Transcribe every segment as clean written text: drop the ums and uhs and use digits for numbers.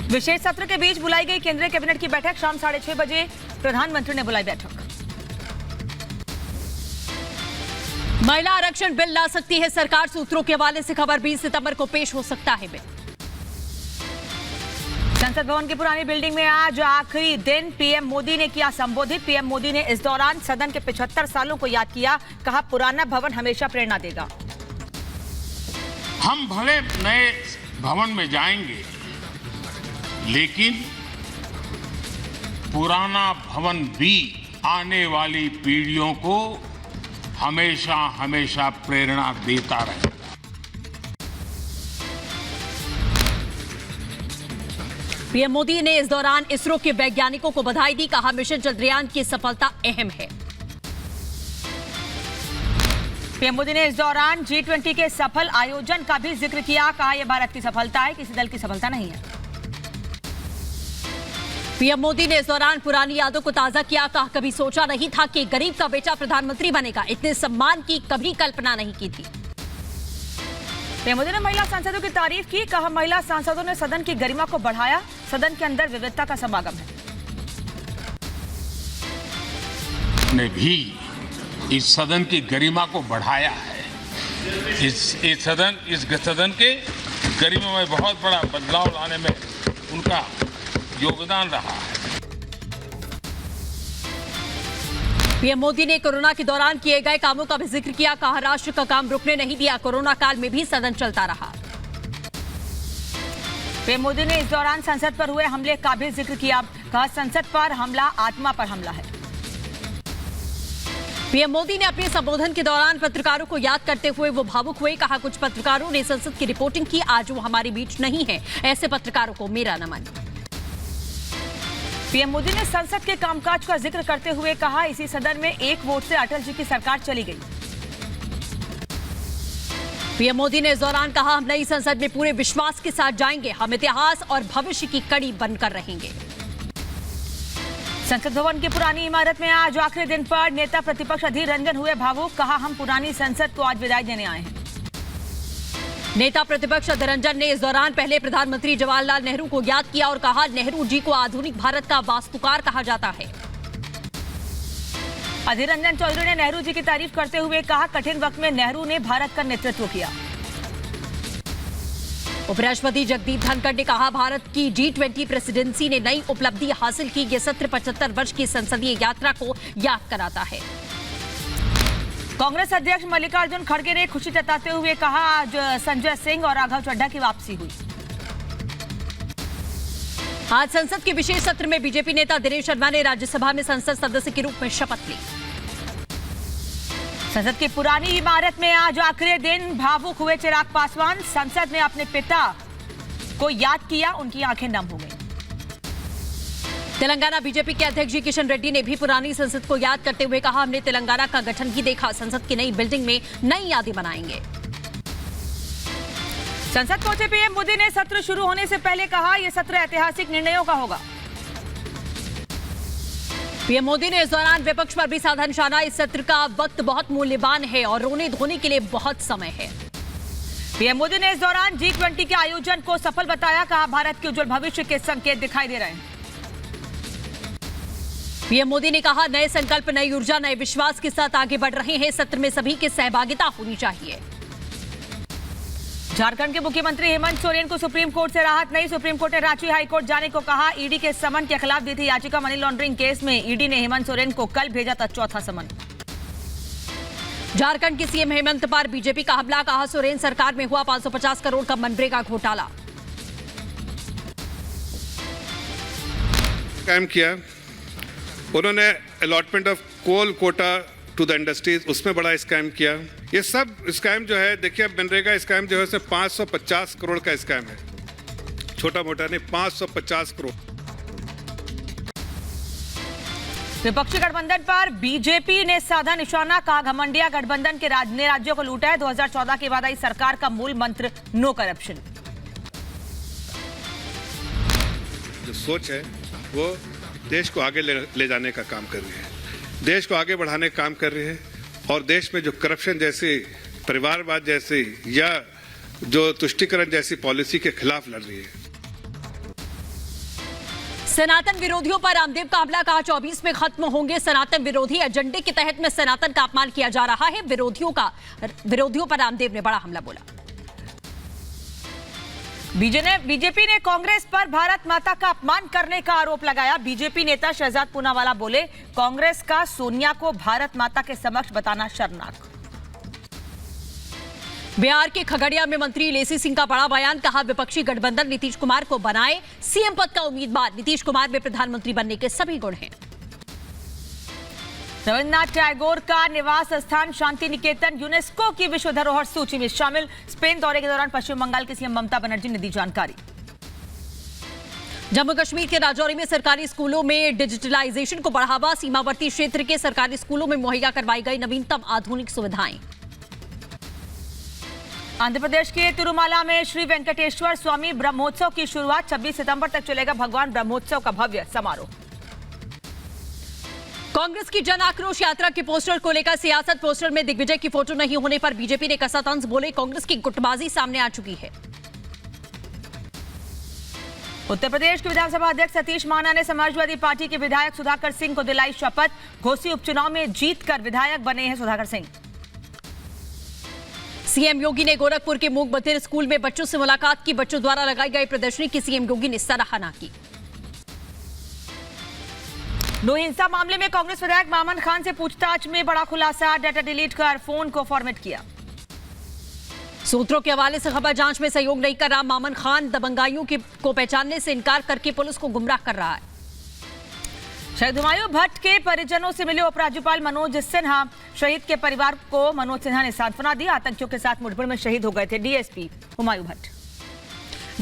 विशेष सत्र के बीच बुलाई गई केंद्रीय कैबिनेट की बैठक। शाम 6:30 बजे प्रधानमंत्री ने बुलाई बैठक। महिला आरक्षण बिल ला सकती है सरकार, सूत्रों के हवाले से खबर। 20 सितंबर को पेश हो सकता है बिल। संसद भवन की पुरानी बिल्डिंग में आज आखिरी दिन पीएम मोदी ने किया संबोधित। पीएम मोदी ने इस दौरान सदन के 75 सालों को याद किया। कहा, पुराना भवन हमेशा प्रेरणा देगा। हम भले नए भवन में जाएंगे, लेकिन पुराना भवन भी आने वाली पीढ़ियों को हमेशा हमेशा प्रेरणा देता रहेगा। पीएम मोदी ने इस दौरान इसरो के वैज्ञानिकों को बधाई दी। कहा, मिशन चंद्रयान की सफलता अहम है। पीएम मोदी ने इस दौरान G20 के सफल आयोजन का भी जिक्र किया। कहा, यह भारत की सफलता है, किसी दल की सफलता नहीं है। पीएम मोदी ने इस दौरान पुरानी यादों को ताजा किया। कहा, कभी सोचा नहीं था कि गरीब का बेटा प्रधानमंत्री बनेगा, इतने सम्मान की कभी कल्पना नहीं की थी। पीएम मोदी ने महिला सांसदों की तारीफ की। कहा, महिला सांसदों ने सदन की गरिमा को बढ़ाया। सदन के अंदर विविधता का समागम है। ने भी इस सदन की गरिमा को बढ़ाया है। इस सदन के गरिमा में बहुत बड़ा बदलाव लाने में उनका योगदान रहा है। पीएम मोदी ने कोरोना के दौरान किए गए कामों का भी जिक्र किया। कहा, राष्ट्र का काम रुकने नहीं दिया, कोरोना काल में भी सदन चलता रहा। पीएम मोदी ने इस दौरान संसद पर हुए हमले का भी जिक्र किया। कहा, संसद पर हमला आत्मा पर हमला है। पीएम मोदी ने अपने संबोधन के दौरान पत्रकारों को याद करते हुए वो भावुक हुए। कहा, कुछ पत्रकारों ने संसद की रिपोर्टिंग की, आज वो हमारे बीच नहीं है, ऐसे पत्रकारों को मेरा नमन। पीएम मोदी ने संसद के कामकाज का जिक्र करते हुए कहा, इसी सदन में एक वोट से अटल जी की सरकार चली गई। पीएम मोदी ने इस दौरान कहा, हम नई संसद में पूरे विश्वास के साथ जाएंगे, हम इतिहास और भविष्य की कड़ी बनकर रहेंगे। संसद भवन की पुरानी इमारत में आज आखिरी दिन पर नेता प्रतिपक्ष अधीर रंजन हुए भावुक। कहा, हम पुरानी संसद को आज विदाई देने आए हैं। नेता प्रतिपक्ष अधीर रंजन ने इस दौरान पहले प्रधानमंत्री जवाहरलाल नेहरू को याद किया और कहा, नेहरू जी को आधुनिक भारत का वास्तुकार कहा जाता है। अधीर रंजन चौधरी ने नेहरू जी की तारीफ करते हुए कहा, कठिन वक्त में नेहरू ने भारत का नेतृत्व किया। उपराष्ट्रपति जगदीप धनखड़ ने कहा, भारत की G20 प्रेसिडेंसी ने नई उपलब्धि हासिल की। यह सत्र 75 वर्ष की संसदीय यात्रा को याद कराता है। कांग्रेस अध्यक्ष मल्लिकार्जुन खड़गे ने खुशी जताते हुए कहा, आज संजय सिंह और राघव चड्ढा की वापसी हुई। आज संसद के विशेष सत्र में बीजेपी नेता दिनेश शर्मा ने राज्यसभा में संसद सदस्य के रूप में शपथ ली। संसद की पुरानी इमारत में आज आखिरी दिन भावुक हुए चिराग पासवान। संसद में अपने पिता को याद किया, उनकी आंखें नम हो गई। तेलंगाना बीजेपी के अध्यक्ष जी किशन रेड्डी ने भी पुरानी संसद को याद करते हुए कहा, हमने तेलंगाना का गठन भी देखा, संसद की नई बिल्डिंग में नई यादें बनाएंगे। संसद पहुंचे पीएम मोदी ने सत्र शुरू होने से पहले कहा, यह सत्र ऐतिहासिक निर्णयों का होगा। पीएम मोदी ने इस दौरान विपक्ष पर भी साधा निशाना। इस सत्र का वक्त बहुत मूल्यवान है और रोने धोने के लिए बहुत समय है। पीएम मोदी ने इस दौरान G20 के आयोजन को सफल बताया। कहा, भारत के उज्जवल भविष्य के संकेत दिखाई दे रहे हैं। पीएम मोदी ने कहा, नए संकल्प, नई ऊर्जा, नए विश्वास के साथ आगे बढ़ रहे हैं। सत्र में सभी की सहभागिता होनी चाहिए। झारखंड के मुख्यमंत्री हेमंत सोरेन को सुप्रीम कोर्ट से राहत नहीं। सुप्रीम कोर्ट ने रांची हाईकोर्ट जाने को कहा। ईडी के समन के खिलाफ दी थी याचिका। मनी लॉन्ड्रिंग केस में ईडी ने हेमंत सोरेन को कल भेजा था चौथा समन। झारखंड के सीएम हेमंत पर बीजेपी का हमला। कहा, सोरेन सरकार में हुआ 550 करोड़ का मनरेगा घोटाला। काम किया उन्होंने, allotment of coal quota to the industries, उसमें बड़ा स्कैम किया। ये सब स्कैम जो है, देखिए मनरेगा स्कैम जो है उसमें 550 करोड़ का स्कैम है, छोटा मोटा नहीं, 550 करोड़। विपक्षी गठबंधन पर बीजेपी ने साधा निशाना। कहा, घमंडिया गठबंधन के ने राज्यों को लूटा है। 2014 के बाद आई सरकार का मूल मंत्र नो करप्शन। जो सोच है वो देश को आगे ले जाने का काम कर रही है, देश को आगे बढ़ाने का काम कर रही है, और देश में जो करप्शन जैसी, परिवारवाद जैसी या जो तुष्टीकरण जैसी पॉलिसी के खिलाफ लड़ रही है। सनातन विरोधियों पर रामदेव का हमला, कहा 24 में खत्म होंगे सनातन विरोधी। एजेंडे के तहत में सनातन का अपमान किया जा रहा है। विरोधियों पर रामदेव ने बड़ा हमला बोला। बीजेपी ने कांग्रेस पर भारत माता का अपमान करने का आरोप लगाया। बीजेपी नेता शहजाद पूनावाला बोले, कांग्रेस का सोनिया को भारत माता के समक्ष बताना शर्मनाक। बिहार के खगड़िया में मंत्री लेसी सिंह का बड़ा बयान, कहा विपक्षी गठबंधन नीतीश कुमार को बनाए सीएम पद का उम्मीदवार। नीतीश कुमार में प्रधानमंत्री बनने के सभी गुण हैं। रविन्द्रनाथ टैगोर का निवास स्थान शांति निकेतन यूनेस्को की विश्व धरोहर सूची में शामिल। स्पेन दौरे के दौरान पश्चिम बंगाल की सीएम ममता बनर्जी ने दी जानकारी। जम्मू कश्मीर के राजौरी में सरकारी स्कूलों में डिजिटलाइजेशन को बढ़ावा। सीमावर्ती क्षेत्र के सरकारी स्कूलों में मुहैया करवाई गई नवीनतम आधुनिक सुविधाएं। आंध्र प्रदेश के तिरुमाला में श्री वेंकटेश्वर स्वामी ब्रह्मोत्सव की शुरुआत। 26 सितंबर तक चलेगा भगवान ब्रह्मोत्सव का भव्य समारोह। कांग्रेस की जन आक्रोश यात्रा के पोस्टर को लेकर सियासत। पोस्टर में दिग्विजय की फोटो नहीं होने पर बीजेपी ने कसा तंज, बोले कांग्रेस की गुटबाजी सामने आ चुकी है। उत्तर प्रदेश के विधानसभा अध्यक्ष सतीश महाना ने समाजवादी पार्टी के विधायक सुधाकर सिंह को दिलाई शपथ। घोसी उपचुनाव में जीतकर विधायक बने हैं सुधाकर सिंह। सीएम योगी ने गोरखपुर के मूक बधिर स्कूल में बच्चों से मुलाकात की। बच्चों द्वारा लगाई गई प्रदर्शनी की सीएम योगी ने सराहना की। नो हिंसा मामले में कांग्रेस विधायक मामन खान से पूछताछ में बड़ा खुलासा। डाटा डिलीट कर फोन को फॉर्मेट किया। सूत्रों के हवाले से खबर, जांच में सहयोग नहीं कर रहा मामन खान। दबंगाइयों को पहचानने से इनकार करके पुलिस को गुमराह कर रहा है। शहीद हुमायूं भट्ट के परिजनों से मिले उपराज्यपाल मनोज सिन्हा। शहीद के परिवार को मनोज सिन्हा ने सांत्वना दी। आतंकियों के साथ मुठभेड़ में शहीद हो गए थे डीएसपी हुमायूं भट्ट।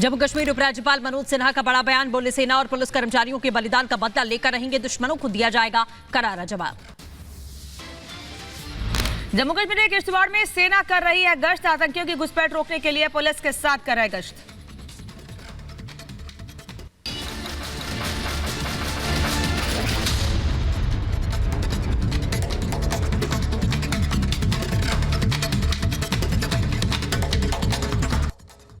जम्मू कश्मीर उपराज्यपाल मनोज सिन्हा का बड़ा बयान, बोले सेना और पुलिस कर्मचारियों के बलिदान का बदला लेकर रहेंगे, दुश्मनों को दिया जाएगा करारा जवाब। जम्मू कश्मीर के किश्तवाड़ में सेना कर रही है गश्त। आतंकियों की घुसपैठ रोकने के लिए पुलिस के साथ कर रहा है गश्त।